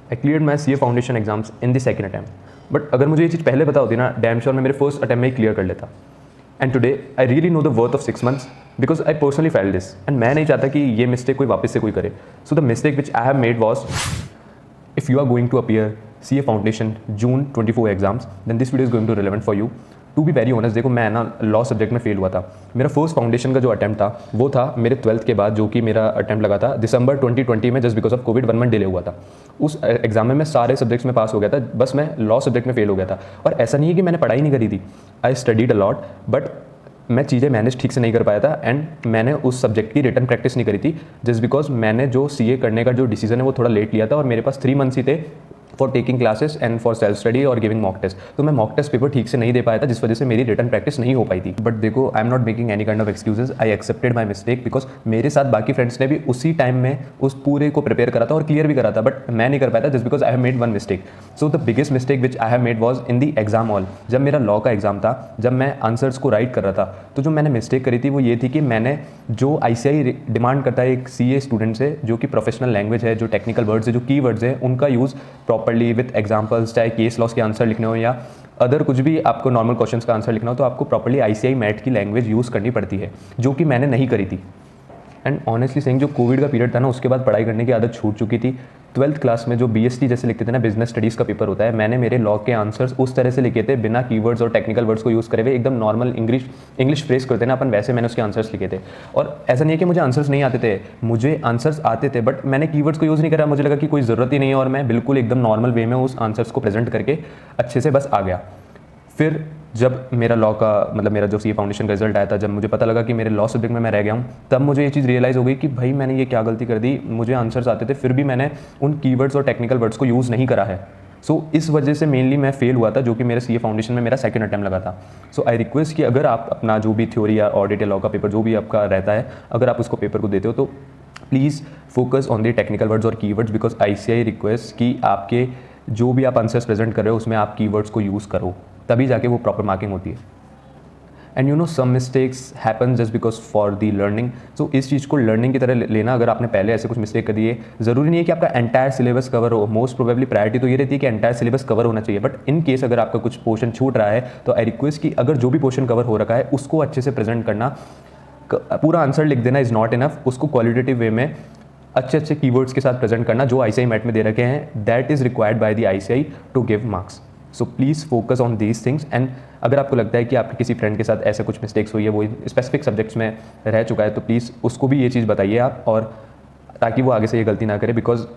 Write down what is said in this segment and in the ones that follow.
I clear my CA foundation exams in the second attempt. But अगर मुझे ये चीज़ पहले पता होती ना, डैम श्योर मैं मेरे फर्स्ट अटैम्प्ट में ही क्लियर कर लेता। And today I really know the worth of 6 months because I personally felt this, and मैं नहीं चाहता कि ये मिस्टेक कोई वापस से कोई करे। So the mistake which I have made was, if you are going to appear CA Foundation June 24 exams, then this video is going to relevant for you. To be very honest, देखो मैं ना law subject में fail हुआ था। मेरा first foundation का जो attempt था वो था मेरे 12th के बाद, जो कि मेरा अटैम्प्ट लगा था दिसंबर 2020 में, just because of Covid 1 month delay हुआ था। उस एग्जाम में मैं सारे सब्जेक्ट्स में पास हो गया था, बस मैं लॉ सब्जेक्ट में फेल हो गया था। और ऐसा नहीं है कि मैंने पढ़ाई नहीं करी थी, I studied a lot, but मैं चीज़ें मैनेज ठीक से नहीं कर पाया था एंड मैंने उस सब्जेक्ट की रिटर्न प्रैक्टिस नहीं करी थी, जस्ट बिकॉज मैंने जो CA करने का जो डिसीजन है वो थोड़ा लेट लिया था और मेरे पास 3 मंथ्स ही थे for taking classes and for self study और गिविंग मॉक टेस्ट। तो मैं मॉक टेस्ट पेपर ठीक से नहीं दे पाया था, जिस वजह से मेरी रिटर्न प्रैक्टिस नहीं हो पाई थी। बट देखो, I am not making any kind of excuses, I accepted my mistake because मेरे साथ बाकी फ्रेंड्स ने भी उसी टाइम में उस पूरे को प्रिपेयर करा था और क्लियर भी करा था, बट मैं नहीं कर पाया था just because I have made one mistake. So the biggest mistake which I have made was in the exam hall. जब मेरा लॉ का एग्जाम था, जब मैं आंसर्स को राइट कर रहा था, तो जो मैंने मिस्टेक करी थी वो ये थी कि मैंने जो ICAI डिमांड करता है एक CA स्टूडेंट से, जो कि प्रोफेशनल लैंग्वेज है, जो टेक्निकल वर्ड्स है, जो की वर्ड्स है, उनका यूज़ प्रॉपरली विद एग्जाम्पल्स, चाहे केस लॉस के आंसर लिखने हो या अदर कुछ भी आपको नॉर्मल क्वेश्चंस का आंसर लिखना हो, तो आपको प्रॉपरली ICAI मैट की लैंग्वेज यूज़ करनी पड़ती है, जो कि मैंने नहीं करी थी। एंड ऑनेस्टली सेइंग, जो कोविड का पीरियड था ना, उसके बाद पढ़ाई करने की आदत छूट चुकी थी। 12th क्लास में जो BST जैसे लिखते थे ना, बिजनेस स्टडीज़ का पेपर होता है, मैंने मेरे लॉ के आंसर्स उस तरह से लिखे थे, बिना कीवर्ड्स और टेक्निकल वर्ड्स को यूज़ करे हुए, एकदम नॉर्मल इंग्लिश फ्रेज करते ना अपन, वैसे मैंने उसके आंसर्स लिखे थे। और ऐसा नहीं है कि मुझे आंसर्स नहीं आते थे, मुझे आंसर्स आते थे, बट मैंने कीवर्ड्स को यूज़ नहीं करा। मुझे लगा कि कोई ज़रूरत ही नहीं है और मैं बिल्कुल एकदम नॉर्मल वे में उस आंसर्स को प्रेजेंट करके अच्छे से बस आ गया। फिर जब मेरा लॉ का मतलब मेरा जो CA फाउंडेशन का रिजल्ट आया था, जब मुझे पता लगा कि मेरे लॉ सब्जेक्ट में मैं रह गया हूँ, तब मुझे ये चीज़ रियलाइज़ हो गई कि भाई मैंने ये क्या गलती कर दी। मुझे आंसर्स आते थे, फिर भी मैंने उन कीवर्ड्स और टेक्निकल वर्ड्स को यूज़ नहीं करा है। सो इस वजह से मेनली मैं फेल हुआ था, जो कि मेरे CA फाउंडेशन में मेरा सेकंड अटैम्प्ट लगा था। सो आई रिक्वेस्ट कि अगर आप अपना जो भी थ्योरी या ऑडिट या लॉ का पेपर जो भी आपका रहता है, अगर आप उसको पेपर को देते हो तो please focus on the technical words और कीवर्ड्स, बिकॉज ICAI रिक्वेस्ट कि आपके जो भी आप आंसर्स प्रेजेंट कर रहे हो उसमें आप कीवर्ड्स को यूज़ करो, तभी जाके वो प्रॉपर मार्किंग होती है। And you know some mistakes happen just because for the learning. So इस चीज़ को लर्निंग की तरह लेना। अगर आपने पहले ऐसे कुछ मिस्टेक कर दिए, ज़रूरी नहीं है कि आपका एंटायर सिलेबस कवर हो। मोस्ट प्रोबेबली प्रायोरिटी तो ये रहती है कि एंटायर सिलेबस कवर होना चाहिए, बट इन केस अगर आपका कुछ पोर्शन छूट रहा है तो आई रिक्वेस्ट कि अगर जो भी पोर्शन कवर हो रखा है उसको अच्छे से प्रेजेंट करना। पूरा आंसर लिख देना इज़ नॉट इनफ, उसको क्वालिटेटिव वे में अच्छे कीवर्ड्स के साथ प्रेजेंट करना जो ICAI मैट में दे रखे हैं, that is required by the ICAI to give marks. So please focus on these things. And अगर आपको लगता है कि आपके किसी फ्रेंड के साथ ऐसे कुछ मिस्टेक्स हुई है, वो स्पेसिफिक सब्जेक्ट्स में रह चुका है, तो प्लीज़ उसको भी ये चीज़ बताइए आप, और ताकि वो आगे से ये गलती ना करे, बिकॉज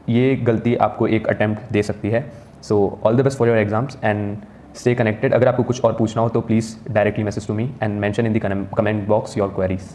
ये गलती आपको एक अटैम्प्ट दे सकती है। So all the best for your exams and stay connected. अगर आपको कुछ और पूछना हो तो please directly message to me and mention in the comment box your queries.